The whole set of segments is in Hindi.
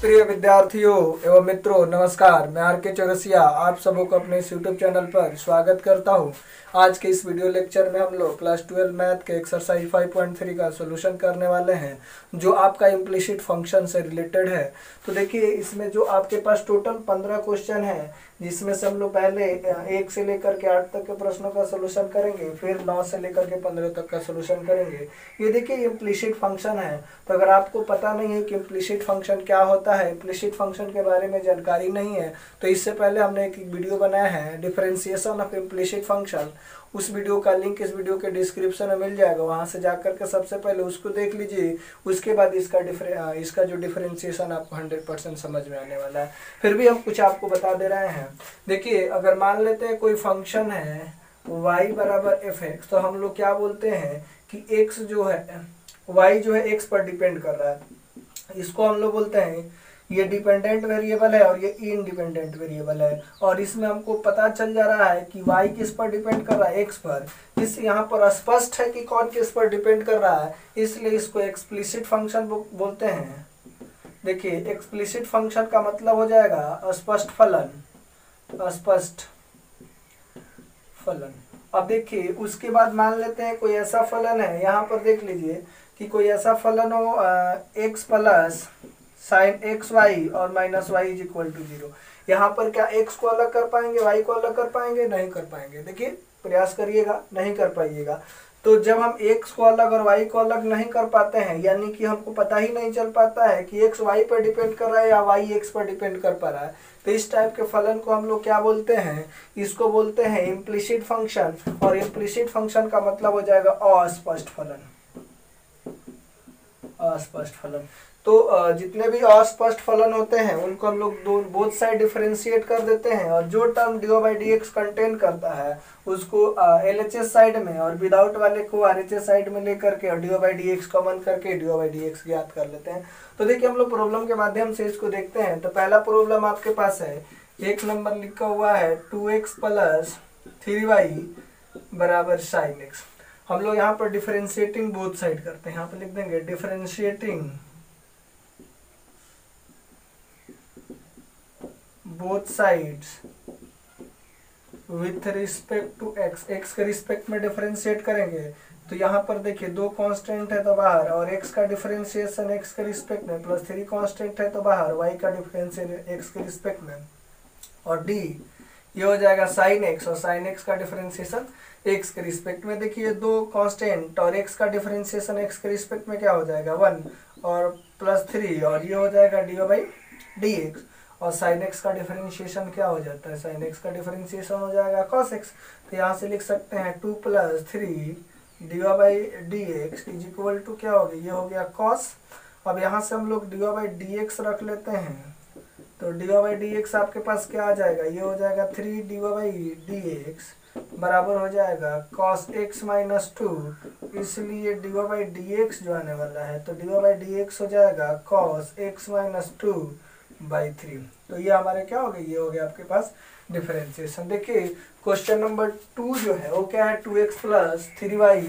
प्रिय विद्यार्थियों एवं मित्रों, नमस्कार। मैं आर के चौरसिया आप सबों को अपने इस यूट्यूब चैनल पर स्वागत करता हूं। आज के इस वीडियो लेक्चर में हम लोग क्लास 12 मैथ के एक्सरसाइज 5.3 का सॉल्यूशन करने वाले हैं, जो आपका इम्प्लिसिट फंक्शन से रिलेटेड है। तो देखिए, इसमें जो आपके पास टोटल 15 क्वेश्चन है, जिसमें से हम लोग पहले 1 से लेकर के 8 तक के प्रश्नों का सॉल्यूशन करेंगे, फिर 9 से लेकर के 15 तक का सॉल्यूशन करेंगे। ये देखिए, इम्प्लिसिट फंक्शन है। तो अगर आपको पता नहीं है कि इम्प्लिसिट फंक्शन क्या होता है, इम्प्लिसिट फंक्शन के बारे में जानकारी नहीं है, तो इससे पहले हमने एक वीडियो बनाया है डिफरेंशिएशन ऑफ इम्प्लिसिट फंक्शन। उस वीडियो का लिंक इस वीडियो के डिस्क्रिप्शन में मिल जाएगा, वहां से जाकर के सबसे पहले उसको देख लीजिए। उसके बाद इसका जो डिफरेंशिएशन आपको 100% समझ में आने वाला है। फिर भी हम कुछ आपको बता दे रहे हैं। देखिए, अगर मान लेते हैं कोई फंक्शन है y बराबर fx, तो हम लोग क्या बोलते हैं कि x जो है, y जो है x पर डिपेंड कर रहा है। इसको हम लोग बोलते हैं ये डिपेंडेंट वेरिएबल है और ये इंडिपेंडेंट वेरिएबल है। और इसमें हमको पता चल जा रहा है कि y किस पर डिपेंड कर रहा है, x पर। इस यहाँ पर स्पष्ट है कि कौन किस पर डिपेंड कर रहा है, इसलिए इसको एक्सप्लिसिट फंक्शन बोलते हैं। देखिए, एक्सप्लिसिट फंक्शन का मतलब हो जाएगा स्पष्ट फलन, स्पष्ट फलन। अब देखिए, उसके बाद मान लेते हैं कोई ऐसा फलन है, यहाँ पर देख लीजिए कि कोई ऐसा फलन हो x plus sine x Y और minus Y is equal to 0। यहाँ पर क्या x को अलग कर पाएंगे, y को अलग कर पाएंगे? नहीं कर पाएंगे। देखिए, प्रयास करिएगा, नहीं कर पाइएगा। तो जब हम x को अलग और y को अलग नहीं कर पाते हैं, यानी कि हमको पता ही नहीं चल पाता है कि x y पर डिपेंड कर रहा है या y x पर डिपेंड कर पा रहा है, तो इस टाइप के फलन को हम लोग क्या बोलते हैं? इसको बोलते हैं इम्प्लिसिट फंक्शन। और इम्प्लिसिट फंक्शन का मतलब हो जाएगा अस्पष्ट फलन, अस्पष्ट फलन। तो जितने भी अस्पष्ट फलन होते हैं उनको हम लोग बोथ साइड डिफरेंशिएट कर देते हैं, और जो term D by D x contain करता है उसको LHS साइड में और विदाउट वाले को RHS साइड में लेकर के और D by D x common करके डी बाई डी एक्स ज्ञात कर लेते हैं। तो देखिए, हम लोग प्रॉब्लम के माध्यम से इसको देखते हैं। तो पहला प्रॉब्लम आपके पास है, 1 नंबर लिखा हुआ है 2x प्लस 3y बराबर साइन एक्स। हम लोग यहाँ पर डिफरेंशिएटिंग बोथ साइड करते हैं। यहाँ पर लिख देंगे differentiating both sides with respect to x। x के रिस्पेक्ट में डिफरेंशिएट करेंगे तो यहाँ पर देखिए 2 कांस्टेंट है तो बाहर, और x का डिफरेंशिएशन x के रिस्पेक्ट में प्लस 3 कांस्टेंट है तो बाहर, y का डिफरेंशिएशन x के रिस्पेक्ट में, और d ये हो जाएगा साइन x, और साइन x का डिफरेंशिएशन x के रिस्पेक्ट में। देखिए, 2 कांस्टेंट और x का डिफरेंशिएशन x के रिस्पेक्ट में क्या हो जाएगा 1 और प्लस 3, और ये हो जाएगा डी बाई डी एक्स। और साइन एक्स का डिफरेंशिएशन क्या हो जाता है? साइन एक्स का डिफरेंशिएशन हो जाएगा कॉस एक्स। तो यहाँ से लिख सकते हैं 2 plus 3 d by D x is equal to क्या हो गया? ये हो गया कॉस। अब यहाँ से हम लोग डी बाई डी एक्स रख लेते हैं, तो डी बाई डी एक्स आपके पास क्या आ जाएगा? ये हो जाएगा 3 डी बाई डी एक्स बराबर हो जाएगा कॉस एक्स माइनस 2। इसलिए डी बाई डी एक्स जो आने वाला है, तो डी बाई डी एक्स हो जाएगा कॉस एक्स माइनस 2 बाई 3। तो ये हमारे क्या हो गया? ये हो गया आपके पास डिफरेंशिएशन। देखिए, क्वेश्चन नंबर 2 जो है वो क्या है? 2x प्लस 3y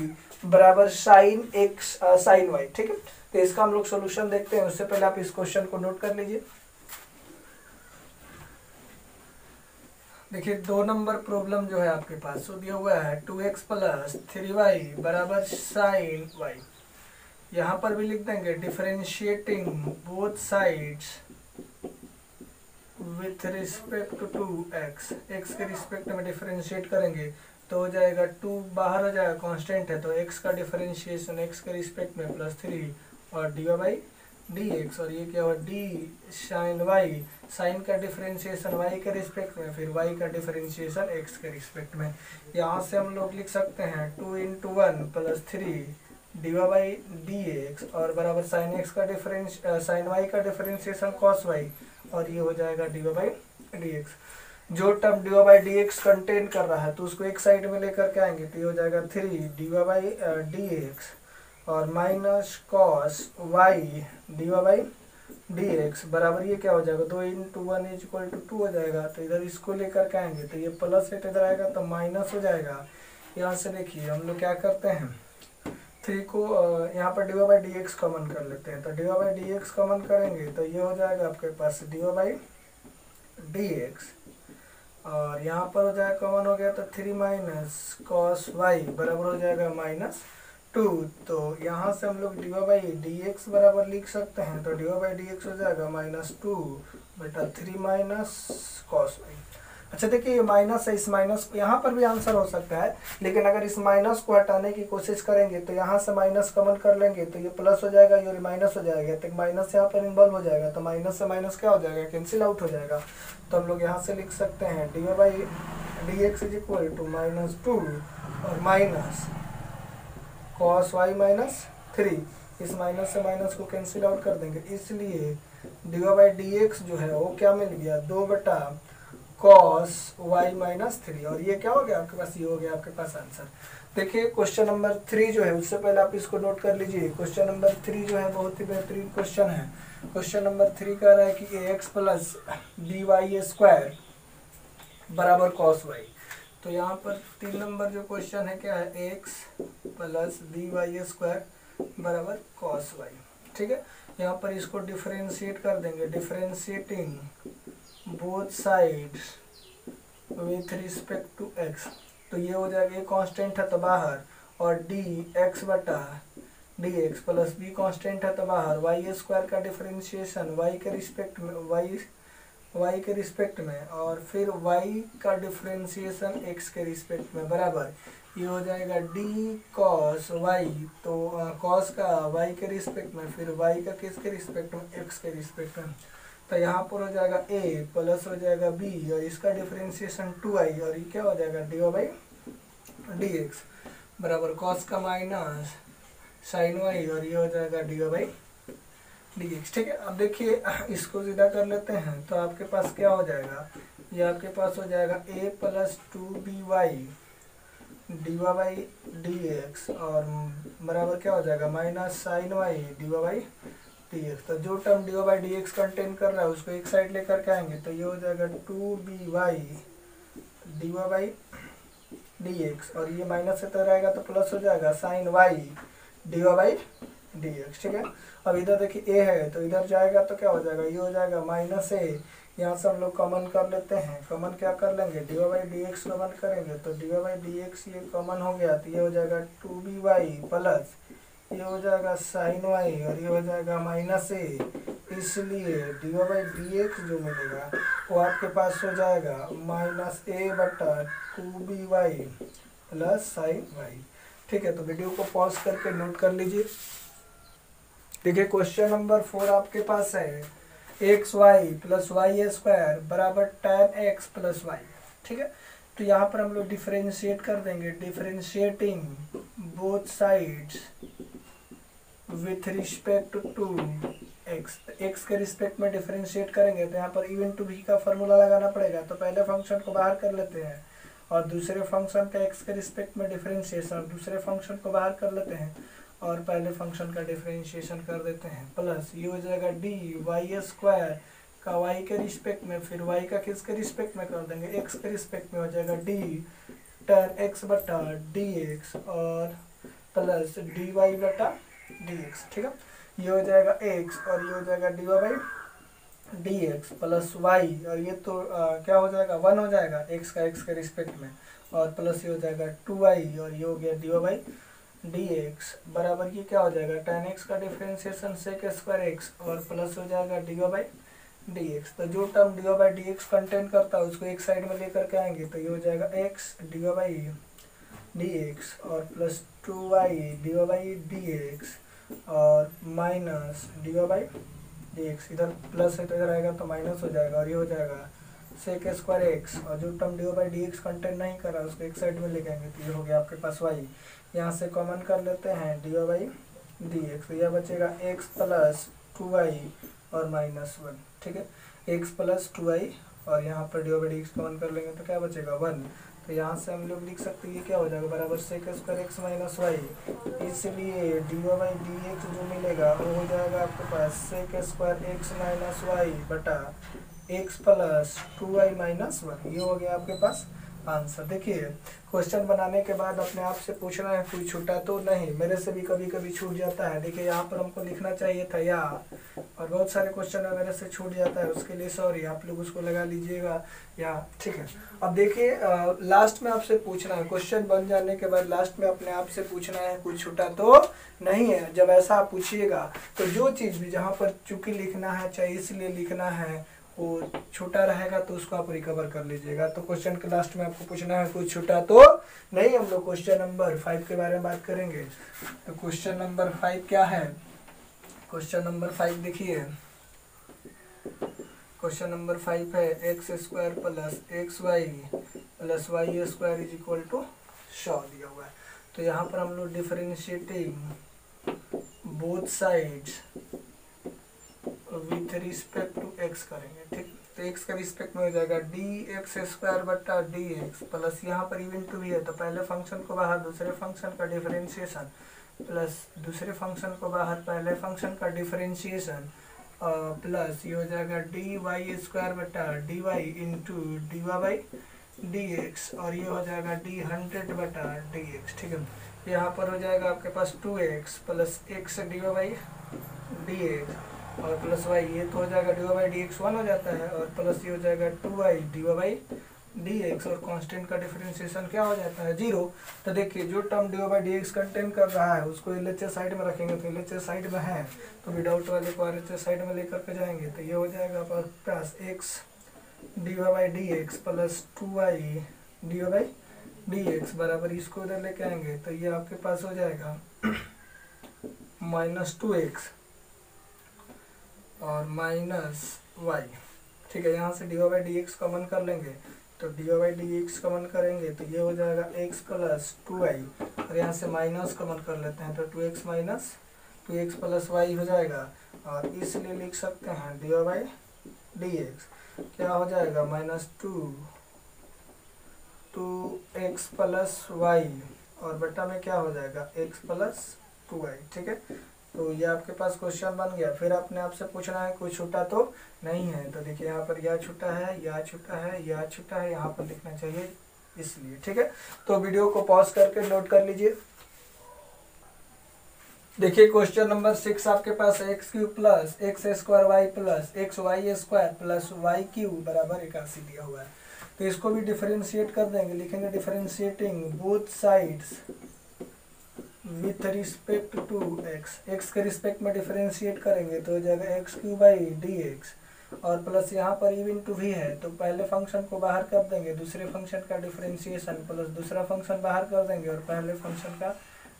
बराबर साइन एक्स साइन वाई। ठीक है, तो इसका हम लोग सोल्यूशन देखते हैं। उससे पहले आप इस क्वेश्चन को नोट कर लीजिए। देखिए, 2 नंबर प्रॉब्लम जो है आपके पास वो दिया हुआ है 2x प्लस 3y बराबर साइन वाई। यहाँ पर भी लिख देंगे differentiating both sides with respect to x। x के रिस्पेक्ट में डिफरेंशिएट करेंगे तो हो जाएगा 2 बाहर हो जाएगा, कांस्टेंट है तो x का डिफरेंशिएशन x के रिस्पेक्ट में प्लस 3 और डी बाई डी एक्स, और ये क्या हुआ? D sine y. साइन का डिफरेंशिएशन y के रिस्पेक्ट में, फिर y का डिफरेंशिएशन x के रिस्पेक्ट में। यहाँ से हम लोग लिख सकते हैं 2 × 1 plus 3 d by D x और बराबर साइन एक्स का साइन वाई का डिफरेंशिएशन कॉस वाई, और ये हो जाएगा डी बाई डी एक्स। जो term D by D x contain कर रहा है तो उसको एक साइड में लेकर के आएंगे, तो ये हो जाएगा 3 डी बाई डी एक्स और minus cos Y D by D x बराबर ये क्या हो जाएगा? 2 × 1 इज इक्वल टू 2 हो जाएगा। तो इधर इसको लेकर के आएंगे तो ये प्लस इधर आएगा तो माइनस हो जाएगा। यहाँ से देखिए, हम लोग क्या करते हैं, 3 को यहाँ पर dy by D x common कर लेते हैं। तो dy by D x common करेंगे तो ये हो जाएगा आपके पास dy बाई डी एक्स, और यहाँ पर हो जाएगा कॉमन हो गया तो 3 माइनस कॉस वाई बराबर हो जाएगा -2। तो यहाँ से हम लोग dy बाई डी एक्स बराबर लिख सकते हैं। तो dy बाई डी एक्स हो जाएगा -2/3 माइनस कॉस वाई। अच्छा देखिए, ये माइनस है, इस माइनस को यहाँ पर भी आंसर हो सकता है, लेकिन अगर इस माइनस को हटाने की कोशिश करेंगे तो यहाँ से माइनस कॉमन कर लेंगे तो ये प्लस हो जाएगा, ये माइनस हो जाएगा, तो माइनस यहाँ पर इन्वॉल्व हो जाएगा, तो माइनस से माइनस क्या हो जाएगा, कैंसिल आउट हो जाएगा। तो हम लोग यहाँ से लिख सकते हैं dy by D x is equal to -2 और माइनस कॉस वाई -3। इस माइनस से माइनस को कैंसिल आउट कर देंगे, इसलिए dy बाई डी एक्स जो है वो क्या मिल गया, 2/cos y -3। और ये क्या हो गया आपके पास, ये हो गया आपके पास आंसर। देखिए क्वेश्चन नंबर 3 जो है, उससे पहले आप इसको नोट कर लीजिए। क्वेश्चन नंबर 3 जो है बहुत ही बेहतरीन क्वेश्चन है। क्वेश्चन नंबर 3 कह रहा है कि ax प्लस dy² बराबर cos y। तो यहाँ पर 3 नंबर जो क्वेश्चन है क्या है, ax प्लस dy² बराबर cos y। ठीक है, यहाँ पर इसको डिफरेंशिएट कर देंगे, differentiating both sides with respect to x। तो ये हो जाएगा, ये कांस्टेंट है तो बाहर, और dx प्लस b कांस्टेंट है तो बाहर, y² का डिफरेंशिएशन y के रिस्पेक्ट में, y के रिस्पेक्ट में, और फिर y का डिफरेंशिएशन x के रिस्पेक्ट में बराबर, ये हो जाएगा d cos y। तो cos का y के रिस्पेक्ट में, फिर y का किसके रिस्पेक्ट में, x के रिस्पेक्ट में। तो यहाँ पर हो जाएगा a प्लस हो जाएगा b और इसका डिफरेंशिएशन 2i, और ये क्या हो जाएगा dy बाई डी एक्स बराबर cos का माइनस साइन y, और ये हो जाएगा dy बाई डी एक्स। ठीक है, अब देखिए इसको सीधा कर लेते हैं तो आपके पास क्या हो जाएगा, ये आपके पास हो जाएगा a plus 2by dy by D x और बराबर क्या हो जाएगा minus sine y dy by dx। तो जो term dy by D x contain कर रहा है उसको एक साइड लेकर के आएंगे तो ये हो जाएगा 2by dy बाई dx, और ये माइनस से तो रहेगा तो प्लस हो जाएगा sine y dy by dx। ठीक है, अब इधर देखिए a है तो इधर जाएगा तो क्या हो जाएगा, ये हो जाएगा -a। यहाँ से हम लोग कॉमन कर लेते हैं, कॉमन क्या कर लेंगे, dy by D x common करेंगे तो dy बाई डी एक्स ये कॉमन हो गया तो ये हो जाएगा 2by प्लस ये हो जाएगा साइन y और ये हो जाएगा -a। इसलिए dy बाई डी एक्स जो मिलेगा वो आपके पास हो जाएगा -a/2by प्लस साइन y। ठीक है, तो वीडियो को पॉज करके नोट कर लीजिए। देखिए क्वेश्चन नंबर 4 आपके पास है xy प्लस y² बराबर tan x प्लस y। ठीक है, तो यहाँ पर हम लोग डिफरेंशिएट कर देंगे, differentiating both sides with respect to x के रिस्पेक्ट में डिफरेंशिएट करेंगे तो यहाँ पर इवन टू v का फॉर्मूला लगाना पड़ेगा। तो पहले फंक्शन को बाहर कर लेते हैं और दूसरे फंक्शन का x के रिस्पेक्ट में डिफरेंशिएशन, दूसरे फंक्शन को बाहर कर लेते हैं और पहले फंक्शन का डिफरेंशिएशन कर देते हैं, प्लस ये हो जाएगा dy² का y के रिस्पेक्ट में, फिर y का किसके रिस्पेक्ट में कर देंगे, x के रिस्पेक्ट में, हो जाएगा d tan x/dx और प्लस dy बटा dx। ठीक है, ये हो जाएगा x और ये हो जाएगा dy by dx plus y, और ये तो क्या हो जाएगा 1 हो जाएगा x का x के रिस्पेक्ट में, और प्लस ये हो जाएगा 2y और ये हो गया dy बाई dx बराबर ये क्या हो जाएगा tan x का डिफरेंशिएशन sec² x और प्लस हो जाएगा dy बाई dx। तो जो term dy by dx contain करता है उसको एक साइड में लेकर के आएंगे तो ये हो जाएगा x dy बाई dx और plus 2y dy by dx और माइनस dy बाई dx, इधर प्लस है तो इधर आएगा तो माइनस हो जाएगा और ये हो जाएगा sec² x, और जो term dy by dx contain नहीं कर रहा उसको एक साइड में लेके आएंगे तो ये हो गया आपके पास y। यहाँ से कॉमन कर लेते हैं dy बाई dx, तो यह बचेगा x प्लस 2y और -1। ठीक है, x प्लस 2y और यहाँ पर dy बाई dx कॉमन कर लेंगे तो क्या बचेगा 1। तो यहाँ से हम लोग लिख सकते हैं ये क्या हो जाएगा बराबर sec² x माइनस y। इसलिए dy बाई dx जो मिलेगा वो हो जाएगा आपके पास sec² x माइनस y बटा x प्लस 2y माइनस 1। ये हो गया आपके पास आंसर। देखिए क्वेश्चन बनाने के बाद अपने आप से पूछना है कोई छूटा तो नहीं, मेरे से भी कभी कभी छूट जाता है। देखिए यहाँ पर हमको लिखना चाहिए था या, और बहुत सारे क्वेश्चन में मेरे से छूट जाता है, उसके लिए सॉरी, आप लोग उसको लगा लीजिएगा या। ठीक है, अब देखिए लास्ट में आपसे पूछना है, क्वेश्चन बन जाने के बाद लास्ट में अपने आप से पूछना है कुछ छूटा तो नहीं है। जब ऐसा आप पूछिएगा तो जो चीज़ भी जहाँ पर चूंकि लिखना है चाहे इसलिए लिखना है वो छोटा रहेगा तो उसको आप रिकवर कर लीजिएगा। तो क्वेश्चन के लास्ट में आपको पूछना है कुछ छोटा तो नहीं। हम लोग क्वेश्चन नंबर 5 के बारे में बात करेंगे। तो क्वेश्चन नंबर 5 क्या है? क्वेश्चन नंबर 5 देखिए, क्वेश्चन नंबर 5 है x square plus x y plus y square is equal to 100 दिया हुआ है। तो यहाँ पर हम लोग differentiating both sides with respect to x करेंगे। ठीक, तो एक्स का रिस्पेक्ट में हो जाएगा डी एक्स स्क्वायर बटा डी एक्स प्लस यहाँ पर इवन टू भी है तो पहले फंक्शन को बाहर दूसरे फंक्शन का डिफरेंशिएशन प्लस दूसरे फंक्शन को बाहर पहले फंक्शन का डिफरेंशिएशन प्लस ये हो जाएगा डी वाई स्क्वायर बटा d y into d Y by D x और ये हो जाएगा डी 100 बटा डी एक्स। ठीक है, यहाँ पर हो जाएगा आपके पास 2x plus x d Y by D x और प्लस वाई, ये तो हो जाएगा D Y by D x 1 हो जाता है और प्लस ये हो जाएगा 2y D Y by D x और कांस्टेंट का डिफरेंशिएशन क्या हो जाता है 0। तो देखिए जो term D Y by D x contain कर रहा है उसको एलएचएस साइड में रखेंगे, तो एलएचएस साइड में है तो विदाउट वाले को आरएचएस साइड में लेकर के जाएंगे तो ये हो जाएगा plus x d Y by D x plus 2y D Y by D x बराबर इसको इधर लेके आएंगे तो ये आपके पास हो जाएगा -2x और -y। ठीक है, यहाँ से d Y by D x common कर लेंगे तो d Y by D x common करेंगे तो ये हो जाएगा x प्लस 2y और यहाँ से माइनस कॉमन कर लेते हैं तो 2x minus 2x plus y हो जाएगा और इसलिए लिख सकते हैं d Y by D x क्या हो जाएगा -2x प्लस y और बटा में क्या हो जाएगा x प्लस 2y। ठीक है, तो ये आपके पास क्वेश्चन बन गया। फिर अपने आप से पूछना है कोई छूटा तो नहीं है। तो देखिए यहाँ पर या छूटा है या छूटा है या छूटा है, यहाँ पर लिखना चाहिए इसलिए। ठीक है, तो वीडियो को पॉज करके नोट कर लीजिए। देखिए क्वेश्चन नंबर 6 आपके पास X cube plus X square Y plus x Y square plus Y cube बराबर 81 दिया हुआ है। तो इसको भी डिफरेंशिएट कर देंगे, लिखेंगे differentiating both sides with respect to x. X के रिस्पेक्ट में डिफरेंशिएट करेंगे तो हो जाएगा x cube by D x और प्लस यहाँ पर इवन टू भी है तो पहले फंक्शन को बाहर कर देंगे, दूसरे फंक्शन का डिफरेंशिएशन प्लस दूसरा फंक्शन बाहर कर देंगे और पहले फंक्शन का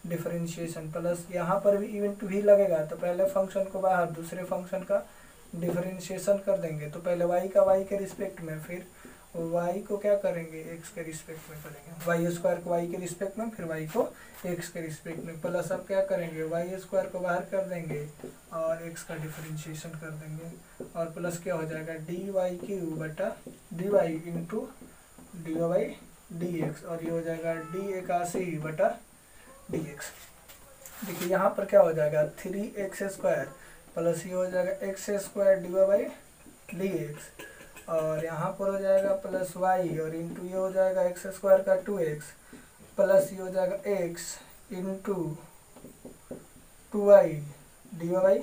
डिफरेंशिएशन प्लस यहाँ पर भी इवन टू ही लगेगा तो पहले फंक्शन को बाहर दूसरे फंक्शन का डिफरेंशिएशन कर देंगे। तो पहले y का y के रिस्पेक्ट में, फिर y को क्या करेंगे x के रिस्पेक्ट में करेंगे, वाई स्क्वायर को y के रिस्पेक्ट में, फिर y को x के रिस्पेक्ट में प्लस अब क्या करेंगे वाई स्क्वायर को बाहर कर देंगे और x का डिफरेंशिएशन कर देंगे और प्लस क्या हो जाएगा डी वाई क्यूब बटा d y into d Y by D x और ये हो जाएगा डी 81 बटा डी एक्स। देखिए यहाँ पर क्या हो जाएगा 3x स्क्वायर प्लस ये हो जाएगा x square D Y by D x और यहाँ पर हो जाएगा प्लस वाई और इंटू ये हो जाएगा एक्स स्क्वायर का 2x प्लस ये हो जाएगा x into 2y D Y by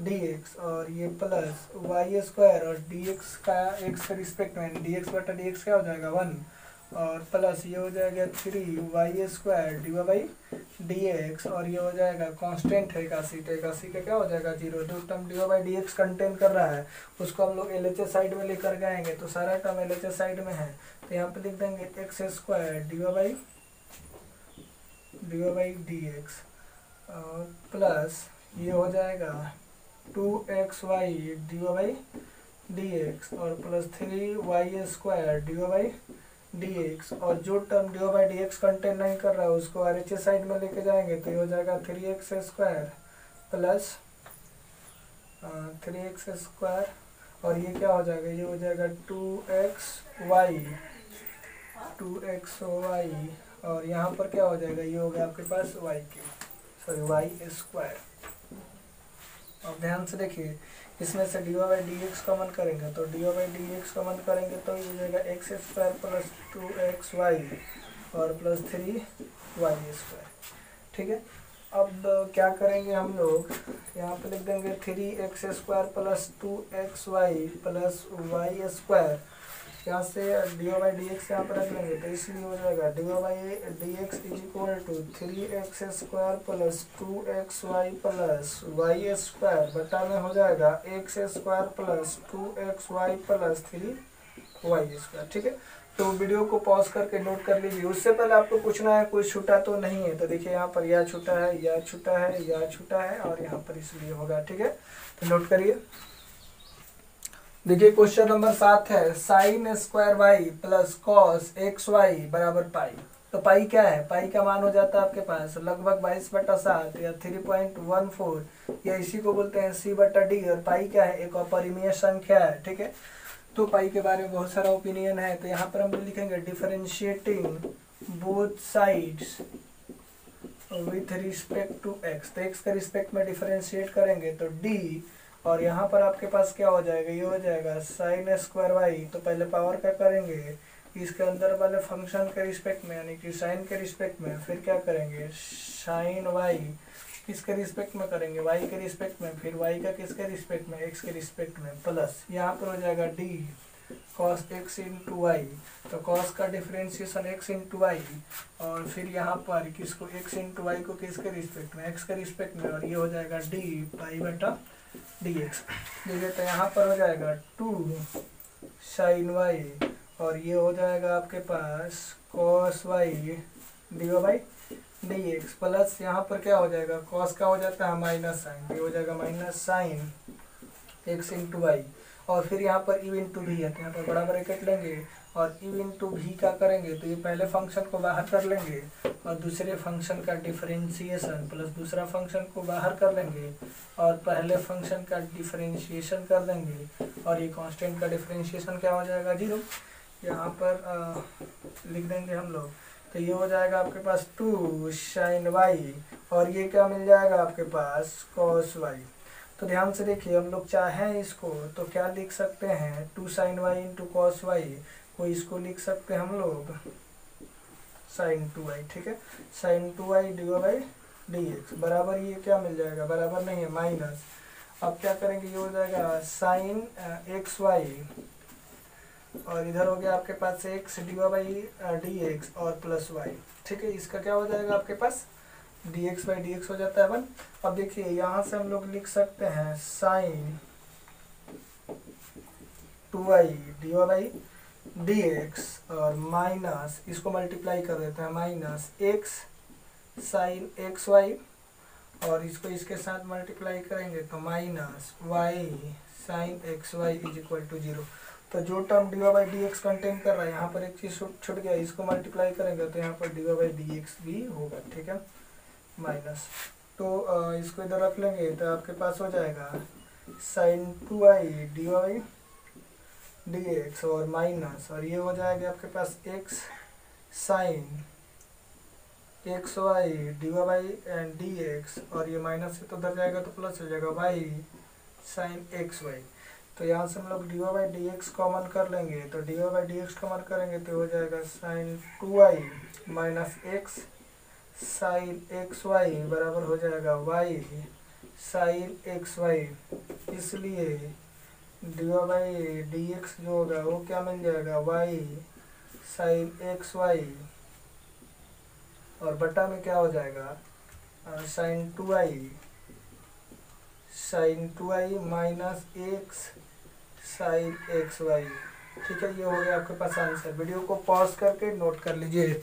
D x और ये प्लस वाई स्क्वायर और डी एक्स का एक्स के रिस्पेक्ट में डी एक्स बटा डी एक्स क्या हो जाएगा 1 और प्लस ये हो जाएगा 3y square D Y by D x और ये हो जाएगा कांस्टेंट है 81 तो 81 का क्या हो जाएगा 0। जो term D Y by D x contain कर रहा है उसको हम लोग एलएचएस साइड में लेकर गएंगे तो सारा टर्म एलएचएस साइड में है तो यहाँ पे लिख देंगे X square D Y by D x plus ये हो जाएगा 2xy D Y by D x और plus 3y square D Y by D x और जो term D Y by D x contain नहीं कर रहा है उसको आरएचएस साइड में लेके जाएंगे तो ये हो जाएगा 3x square plus 3x square और ये क्या हो जाएगा ये हो जाएगा 2xy और यहाँ पर क्या हो जाएगा ये हो गया आपके पास y cube sorry y square. अब ध्यान से देखिए, इसमें से d Y by D x common करेंगे तो d Y by D x common करेंगे तो ये हो जाएगा एक्स स्क्वायर प्लस 2xy और प्लस 3y स्क्वायर। ठीक है, अब क्या करेंगे हम लोग, यहाँ पे लिख देंगे 3x square plus 2xy plus y square. यहाँ से d Y by D x यहाँ पर रख लेंगे तो इसलिए हो जाएगा D Y by D x is equal to 3x square plus 2xy plus y square बटा में हो जाएगा x square plus 2xy plus 3y square. ठीक है, तो वीडियो को पॉज करके नोट कर लीजिए। उससे पहले आपको पूछना है कोई छूटा तो नहीं है, तो देखिए यहाँ पर या छूटा है, या छूटा है, या छूटा है और यहाँ पर इसलिए होगा। ठीक है, तो नोट करिए। देखिए क्वेश्चन नंबर 7 है sine square Y plus cos x y बराबर पाई। तो पाई क्या है, पाई का मान हो जाता है आपके पास लगभग 22/7 या 3.14 या इसी को बोलते हैं c/d। और पाई क्या है, एक अपरिमेय संख्या है। ठीक है, तो पाई के बारे में बहुत सारा ओपिनियन है। तो यहाँ पर हम लिखेंगे differentiating both sides with respect to x. तो एक्स के रिस्पेक्ट में डिफरेंशिएट करेंगे तो d, और यहाँ पर आपके पास क्या हो जाएगा, ये हो जाएगा साइन स्क्वायर वाई। तो पहले पावर का करेंगे इसके अंदर वाले फंक्शन के रिस्पेक्ट में, यानी कि साइन के रिस्पेक्ट में, फिर क्या करेंगे साइन वाई किसके रिस्पेक्ट में करेंगे, वाई के रिस्पेक्ट में, फिर वाई का किसके रिस्पेक्ट में, एक्स के रिस्पेक्ट में, प्लस यहाँ पर हो जाएगा d cos x into y. तो कॉस का डिफरेंशिएशन एक्स इंटू वाई, और फिर यहाँ पर किसको एक्स इंटू वाई को किसके रिस्पेक्ट में, एक्स के रिस्पेक्ट में, और ये हो जाएगा डी पाई बटा डी एक्स। देखिए तो यहाँ पर हो जाएगा 2 साइन वाई और ये हो जाएगा आपके पास cos Y D by D x, plus यहाँ पर क्या हो जाएगा, कॉस का हो जाता है माइनस साइन, ये हो जाएगा minus sine x into y, और फिर यहाँ पर यू इंटू भी है तो यहाँ पर बड़ा ब्रैकेट लेंगे और यू इंटू भी का करेंगे तो ये पहले फंक्शन को बाहर कर लेंगे और दूसरे फंक्शन का डिफरेंशिएशन प्लस दूसरा फंक्शन को बाहर कर लेंगे और पहले फंक्शन का डिफरेंशिएशन कर देंगे, और ये कांस्टेंट का डिफरेंशिएशन क्या हो जाएगा 0, यहाँ पर लिख देंगे हम लोग। तो ये हो जाएगा आपके पास 2 साइन वाई और ये क्या मिल जाएगा आपके पास कॉस वाई। तो ध्यान से देखिए, हम लोग चाहें इसको तो क्या लिख सकते हैं 2 sine y into cos y, को इसको लिख सकते हैं हम लोग साइन 2y। ठीक है, sine 2y d by D x बराबर ये क्या मिल जाएगा, बराबर नहीं है माइनस। अब क्या करेंगे, ये हो जाएगा साइन एक्स वाई और इधर हो गया आपके पास X D by D x और प्लस वाई। ठीक है, इसका क्या हो जाएगा आपके पास D X by D x हो जाता है 1। अब देखिए यहाँ से हम लोग लिख सकते हैं sine 2y d by D x और माइनस इसको मल्टीप्लाई कर देते हैं minus x sine x Y, और इसको इसके साथ मल्टीप्लाई करेंगे तो minus y sine x y is equal to 0। तो जो term D Y by D x contain कर रहा है, यहाँ पर एक चीज़ छूट गया, इसको मल्टीप्लाई करेंगे तो यहाँ पर d Y by D x भी होगा। ठीक है, माइनस, तो इसको इधर रख लेंगे तो आपके पास हो जाएगा sine 2y D Y D x और माइनस, और ये हो जाएगा आपके पास X sine x Y D Y and D x, और ये माइनस से तो उधर जाएगा तो प्लस हो जाएगा वाई साइन एक्स वाई। तो यहाँ से हम लोग d Y D x common कर लेंगे, तो d Y D x common करेंगे तो हो जाएगा sine 2y minus x sine x y बराबर हो जाएगा वाई साइन एक्स वाई। इसलिए डी बाई डी एक्स जो होगा वो क्या मिल जाएगा वाई साइन एक्स वाई, और बटा में क्या हो जाएगा sine 2y minus x sine x y. ठीक है, ये हो गया आपके पास आंसर। वीडियो को पॉज करके नोट कर लीजिए।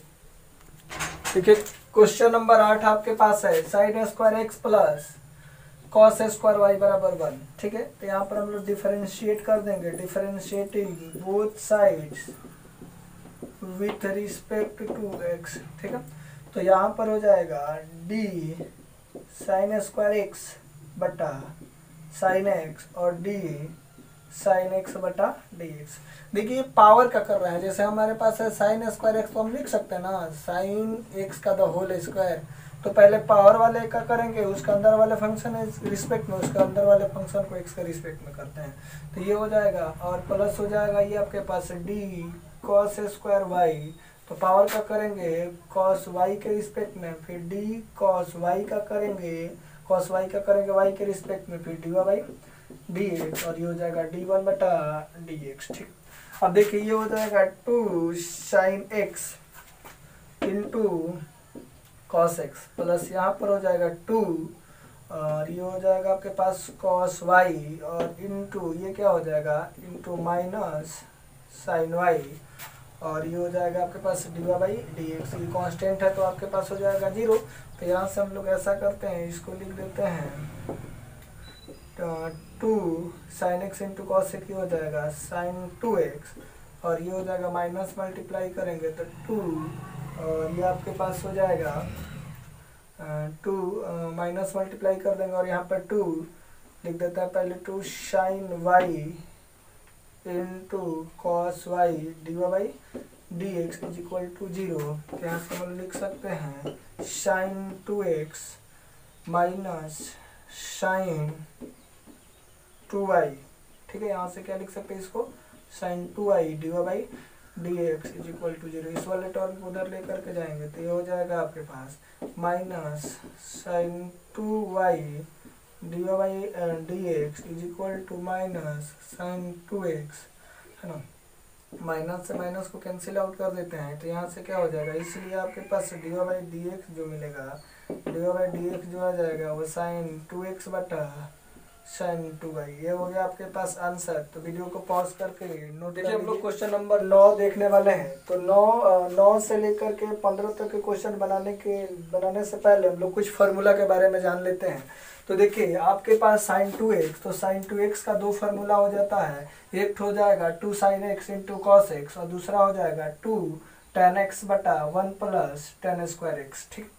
ठीक है, क्वेश्चन नंबर 8 आपके पास है sine square x plus cos square y बराबर 1। ठीक है, तो यहाँ पर हम लोग डिफरेंशिएट कर देंगे, differentiating both sides with respect to x. ठीक है, तो यहाँ पर हो जाएगा डी साइन स्क्वायर एक्स बटा साइन एक्स और डी साइन एक्स बटा डी एक्स। देखिए पावर का कर रहा है, जैसे हमारे पास है साइन स्क्वायर एक्स तो हम लिख सकते हैं ना साइन एक्स का द होल स्क्वायर, तो पहले पावर वाले का करेंगे, उसका अंदर वाले फंक्शन है रिस्पेक्ट में, उसका अंदर वाले फंक्शन को x के रिस्पेक्ट में करते हैं, तो ये हो जाएगा। और प्लस हो जाएगा ये आपके पास डी कॉस स्क्वायर वाई, तो पावर का करेंगे कॉस वाई के रिस्पेक्ट में, फिर डी कॉस वाई का करेंगे, कॉस वाई का करेंगे वाई के रिस्पेक्ट में, फिर d Y by D x, और ये हो जाएगा डी वन बटा डी एक्स। ठीक, अब देखिए ये हो जाएगा 2 sine x into cos x, plus यहाँ पर हो जाएगा 2 और ये हो जाएगा आपके पास कॉस वाई, और इंटू ये क्या हो जाएगा इंटू माइनस साइन वाई, और ये हो जाएगा आपके पास D Y by D X. ये कॉन्स्टेंट है तो आपके पास हो जाएगा 0। तो यहाँ से हम लोग ऐसा करते हैं, इसको लिख देते हैं 2 sine x into cos x, ये हो जाएगा साइन 2x, और ये हो जाएगा माइनस मल्टीप्लाई करेंगे तो 2, और ये आपके पास हो जाएगा 2 माइनस मल्टीप्लाई कर देंगे और यहाँ पर 2 लिख देते हैं पहले, 2 sine y into cos Y D Y by D x is equal to 0। तो यहाँ से हम लिख सकते हैं sign 2x minus sine 2y। ठीक है, यहाँ से क्या लिख सकते हैं इसको, sine 2y D Y by D x is equal to 0। इस वाले टर्म को उधर लेकर के जाएंगे तो ये हो जाएगा आपके पास minus sine 2y D Y by D x is equal to minus sine 2x, है ना। माइनस से माइनस को कैंसिल आउट कर देते हैं तो यहाँ से क्या हो जाएगा, इसलिए आपके पास D Y by D x जो मिलेगा, D Y by D x जो आ जाएगा वो साइन 2x बटा साइन 2y। ये हो गया आपके पास आंसर। तो वीडियो को पॉज करके नोट देखिए, हम लोग क्वेश्चन नंबर 9 देखने वाले हैं। तो 9 से लेकर के 15 तक के क्वेश्चन बनाने से पहले हम लोग कुछ फार्मूला के बारे में जान लेते हैं। तो देखिए आपके पास साइन 2x, तो साइन 2x का 2 फार्मूला हो जाता है। एक हो जाएगा 2 sine x into cos x, और दूसरा हो जाएगा 2 tan x बटा 1 प्लस tan स्क्वायर एक्स। ठीक,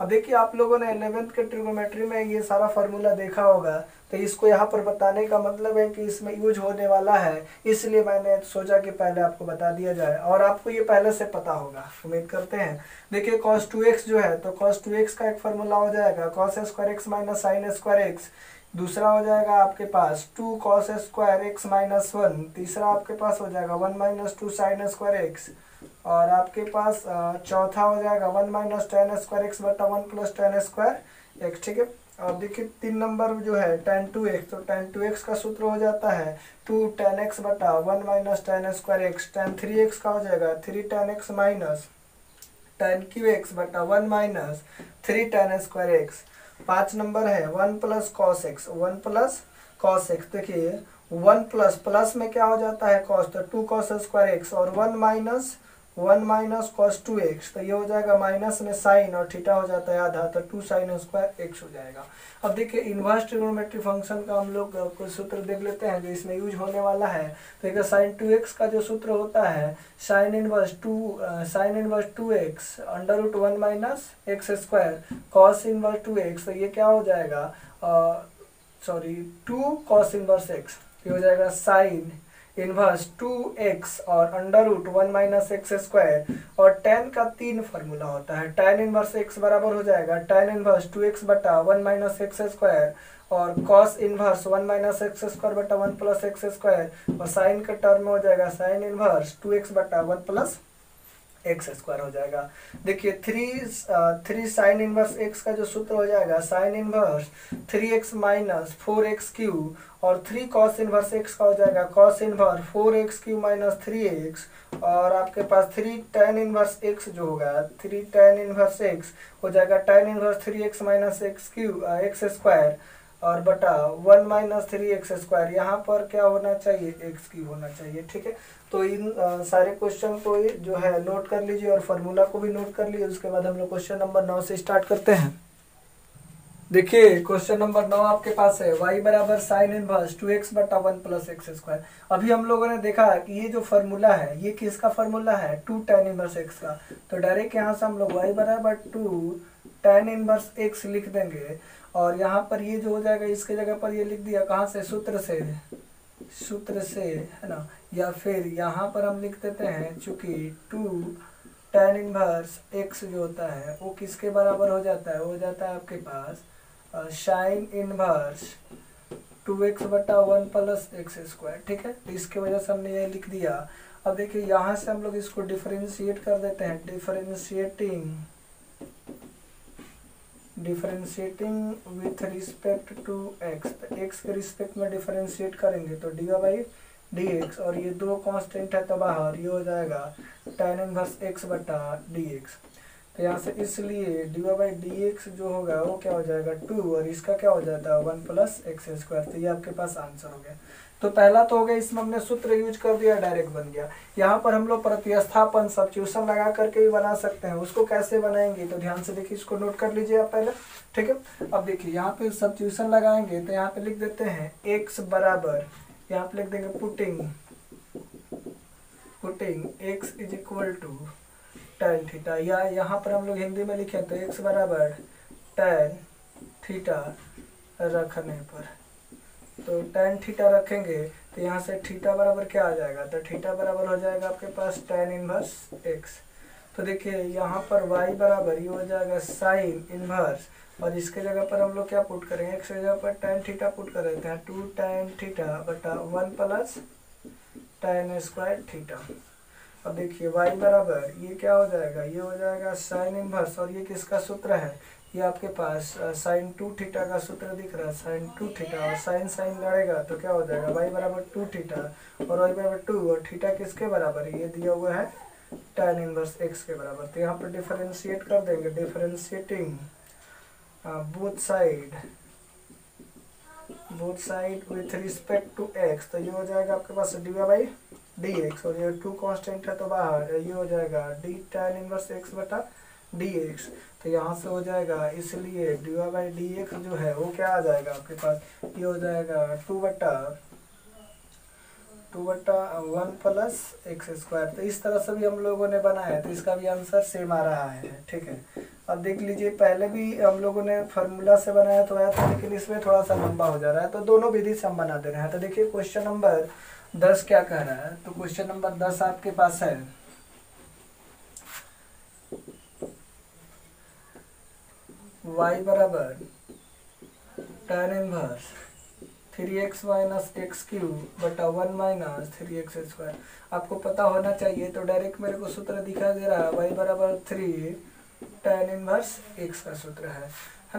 अब देखिए आप लोगों ने 11th के ट्रिग्नोमेट्री में ये सारा फार्मूला देखा होगा, तो इसको यहाँ पर बताने का मतलब है कि इसमें यूज होने वाला है, इसलिए मैंने सोचा कि पहले आपको बता दिया जाए, और आपको ये पहले से पता होगा, उम्मीद करते हैं। देखिए cos 2x जो है, तो cos 2x का एक फार्मूला हो जाएगा cos square x minus sign square x, दूसरा हो जाएगा आपके पास 2 cos स्क्वायर एक्स माइनस 1, तीसरा आपके पास हो जाएगा 1 माइनस 2 साइन स्क्वायर एक्स, और आपके पास चौथा हो जाएगा 1 माइनस tan स्क्वायर एक्स बटा 1 प्लस tan स्क्वायर एक्स। ठीक है, और देखिए 3 नंबर जो है tan 2x, तो tan 2x का सूत्र हो जाता है 2 tan x बटा 1 minus tan square x, tan 3x का हो जाएगा 3 tan x minus tan qx बटा 1 minus 3 tan square x. 5 number है 1 plus cos x, 1 plus cos x. देखिए 1 प्लस में क्या हो जाता है कॉस, तो 2 कॉस स्क्वायर एक्स, और 1 माइनस कॉस 2x, तो ये हो जाएगा माइनस में साइन और थीटा हो जाता है आधा, तो 2 साइन स्क्वायर एक्स हो जाएगा। अब देखिए इनवर्स ट्रिग्नोमेट्री फंक्शन का हम लोग कुछ सूत्र देख लेते हैं जो इसमें यूज होने वाला है। तो देखिए साइन 2x का जो सूत्र होता है sine inverse 2x under root 1 minus x square cos inverse 2x, तो ये क्या हो जाएगा 2 कॉस इनवर्स एक्स, ये हो जाएगा साइन इनवर्स 2x और under root 1 minus x square, और tan का 3 फार्मूला होता है। tan इनवर्स x बराबर हो जाएगा tan इनवर्स 2x बटा 1 माइनस एक्स स्क्वायर, और cos inverse 1 minus x square बटा 1 प्लस एक्स स्क्वायर, और साइन का टर्म में हो जाएगा साइन इनवर्स 2x बटा 1 प्लस एक्स स्क्वायर हो जाएगा। देखिए 3 साइन इनवर्स एक्स का जो सूत्र हो जाएगा sine inverse 3x minus 4x Q, और 3 कॉस इनवर्स एक्स का हो जाएगा cos inverse 4x Q minus 3x, और आपके पास 3 tan इनवर्स एक्स जो होगा 3 tan इनवर्स एक्स हो जाएगा tan inverse 3x minus x square, और बटा 1 माइनस 3x स्क्वायर, यहाँ पर क्या होना चाहिए एक्स क्यूब होना चाहिए। ठीक है, तो इन सारे क्वेश्चन को जो है नोट कर लीजिए और फार्मूला को भी नोट कर लीजिए। उसके बाद हम लोग क्वेश्चन नंबर 9 से स्टार्ट करते हैं। देखिए क्वेश्चन नंबर 9 आपके पास है y बराबर साइन इनवर्स 2x बटा 1 प्लस एक्स स्क्वायर। अभी हम लोगों ने देखा कि ये जो फार्मूला है ये किसका फार्मूला है 2 tan इनवर्स x का, तो डायरेक्ट यहाँ से हम लोग y बराबर 2 tan इनवर्स x लिख देंगे, और यहाँ पर ये जो हो जाएगा इसके जगह पर ये लिख दिया कहाँ से सूत्र से, है ना, या फिर यहाँ पर हम लिख देते हैं चूंकि 2 tan इनवर्स x जो होता है वो किसके बराबर हो जाता है, हो जाता है आपके पास साइन इनवर्स 2x बटा 1 प्लस एक्स स्क्वायर। ठीक है, तो इसकी वजह से हमने ये लिख दिया। अब देखिए यहाँ से हम लोग इसको डिफरेंशिएट कर देते हैं, differentiating with respect to x। तो x के रिस्पेक्ट में डिफरेंशिएट करेंगे तो डी बाई डी एक्स, और ये दो कांस्टेंट है तो बाहर ये हो जाएगा tan इनवर्स x बटा डी एक्स। तो यहाँ से इसलिए डी बाई डी एक्स जो होगा वो क्या हो जाएगा 2, और इसका क्या हो जाता है 1 प्लस एक्स स्क्वायर। तो ये आपके पास आंसर हो गया। तो पहला तो हो गया, इसमें हमने सूत्र यूज कर दिया, डायरेक्ट बन गया। यहाँ पर हम लोग प्रतिस्थापन सब्स्टिट्यूशन लगा करके भी बना सकते हैं। उसको कैसे बनाएंगे तो ध्यान से देखिए, इसको नोट कर लीजिए आप पहले। ठीक है, अब देखिए यहाँ पे सब्स्टिट्यूशन लगाएंगे तो यहाँ पे लिख देते हैं x बराबर, यहाँ पे लिख देंगे putting x is equal to tan theta, या यहाँ पर हम लोग हिंदी में लिखे तो x बराबर tan थीटा रखने पर, तो tan थीटा रखेंगे तो यहाँ से थीटा बराबर क्या आ जाएगा, तो थीटा बराबर हो जाएगा आपके पास tan इनवर्स x। तो देखिए यहाँ पर y बराबर ये हो जाएगा साइन इनवर्स, और इसके जगह पर हम लोग क्या पुट करेंगे, x की जगह पर tan थीटा पुट कर देते हैं, 2 tan थीटा बटा 1 प्लस tan स्क्वायर थीटा। अब देखिए y बराबर ये क्या हो जाएगा, ये हो जाएगा साइन इनवर्स, और ये किसका सूत्र है, ये आपके पास साइन 2 थीटा का सूत्र दिख रहा है, साइन 2 थीटा, और साइन साइन लड़ेगा तो क्या हो जाएगा y बराबर 2 थीटा और y बराबर 2, और थीटा किसके बराबर है, ये दिया हुआ है tan इनवर्स x के बराबर। तो यहाँ पर डिफरेंशिएट कर देंगे, differentiating both side with respect to x, तो ये हो जाएगा आपके पास डी बाई डी एक्स, और ये 2 कांस्टेंट है तो बाहर ये हो जाएगा डी tan इनवर्स x बटा डी एक्स। तो यहाँ से हो जाएगा, इसलिए डी बाई डी एक्स जो है वो क्या आ जाएगा आपके पास, ये हो जाएगा 2 बटा 1 प्लस एक्स स्क्वायर। तो इस तरह से भी हम लोगों ने बनाया है, तो इसका भी आंसर सेम आ रहा है। ठीक है, अब देख लीजिए, पहले भी हम लोगों ने फार्मूला से बनाया तो आया था, लेकिन इसमें थोड़ा सा लंबा हो जा रहा है, तो दोनों विधि से हम बना दे रहे हैं। तो देखिए क्वेश्चन नंबर 10 क्या कह रहा है, तो क्वेश्चन नंबर 10 आपके पास है y बराबर tan inverse 3x minus x cube बटा 1 माइनस 3x स्क्वायर। आपको पता होना चाहिए, तो डायरेक्ट मेरे को सूत्र दिखा दे रहा है, y बराबर 3 tan इनवर्स x का सूत्र है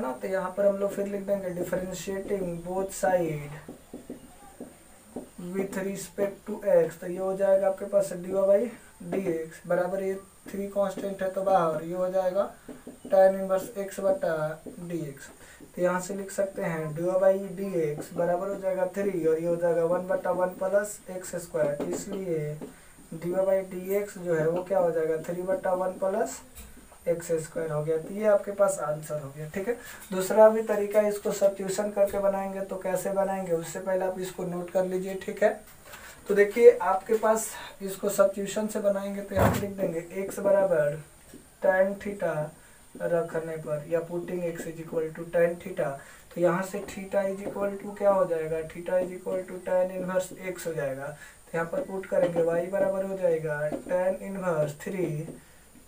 ना। तो यहाँ पर हम लोग फिर लिख देंगे differentiating both side with respect to x, तो ये हो जाएगा आपके पास डी बाई डी एक्स बराबर, ये 3 कांस्टेंट है तो बाहर ये हो जाएगा tan इनवर्स x बटा डी एक्स। तो यहाँ से लिख सकते हैं डी बाई डी एक्स बराबर हो जाएगा 3, और ये हो जाएगा 1 बटा 1 प्लस एक्स स्क्वायर, इसलिए डी बाई डी एक्स जो है वो क्या हो जाएगा 3 बटा 1 प्लस एक्स स्क्वायर हो गया। तो ये आपके पास आंसर हो गया। ठीक है, दूसरा भी तरीका इसको सब्स्टिट्यूशन करके बनाएंगे, तो कैसे बनाएंगे उससे पहले आप इसको नोट कर लीजिए। ठीक है, तो देखिए आपके पास इसको सब्स्टिट्यूशन से बनाएंगे तो यहाँ लिख देंगे x बराबर tan थीटा रखने पर, या putting x is equal to tan theta, तो यहाँ से थीटा इज इक्वल टू क्या हो जाएगा, theta is equal to tan inverse x हो जाएगा। तो यहाँ पर पुट करेंगे y बराबर हो जाएगा tan inverse 3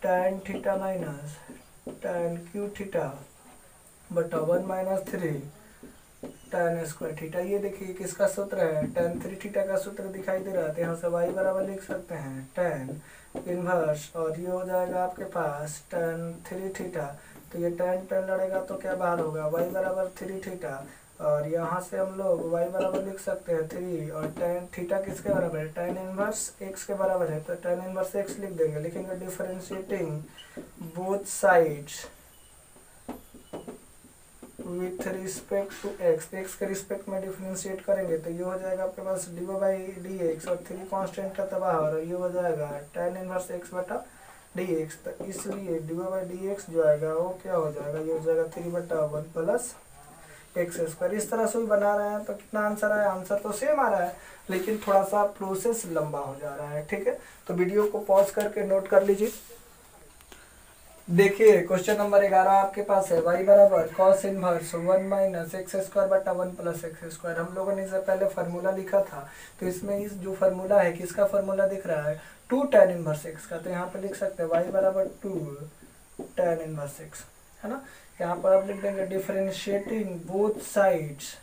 tan theta minus tan Q theta बटा 1 माइनस 3 tan स्क्वायर थीटा। ये देखिए किसका सूत्र है, tan 3 थीटा का सूत्र दिखाई दे रहा है, तो यहाँ से y बराबर लिख सकते हैं tan इनवर्स, और ये हो जाएगा आपके पास tan 3 थीटा, तो ये tan लड़ेगा तो क्या बाहर होगा y बराबर 3 थीटा, और यहाँ से हम लोग y बराबर लिख सकते हैं 3, और tan थीटा किसके बराबर है, tan इनवर्स x के बराबर है, तो tan इनवर्स x लिख देंगे, लिखेंगे differentiating both sides with respect to x के रिस्पेक्ट में डिफरेंशिएट करेंगे तो ये हो जाएगा आपके पास डी बाई डी एक्स, और 3 कांस्टेंट का तो बाहर, और ये हो जाएगा tan इनवर्स x बटा डी एक्स। तो इसलिए डी बाई डी एक्स जो आएगा वो क्या हो जाएगा, ये हो जाएगा 3 बटा 1 प्लस एक्स स्क्वायर। इस तरह से भी बना रहे हैं तो कितना आंसर आया, आंसर तो सेम आ रहा है, लेकिन थोड़ा सा प्रोसेस लंबा हो जा रहा है। ठीक है, तो वीडियो को पॉज करके नोट कर लीजिए। देखिए क्वेश्चन नंबर 11 आपके पास है, y बराबर cos inverse 1 minus x square बटा 1 प्लस एक्स स्क्वायर। हम लोगों ने इससे पहले फार्मूला लिखा था, तो इसमें इस जो फार्मूला है किसका फार्मूला दिख रहा है, 2 tan इनवर्स एक्स का। तो यहाँ पे लिख सकते हैं y बराबर 2 tan इनवर्स एक्स, है ना। यहाँ पर आप लिख देंगे differentiating both sides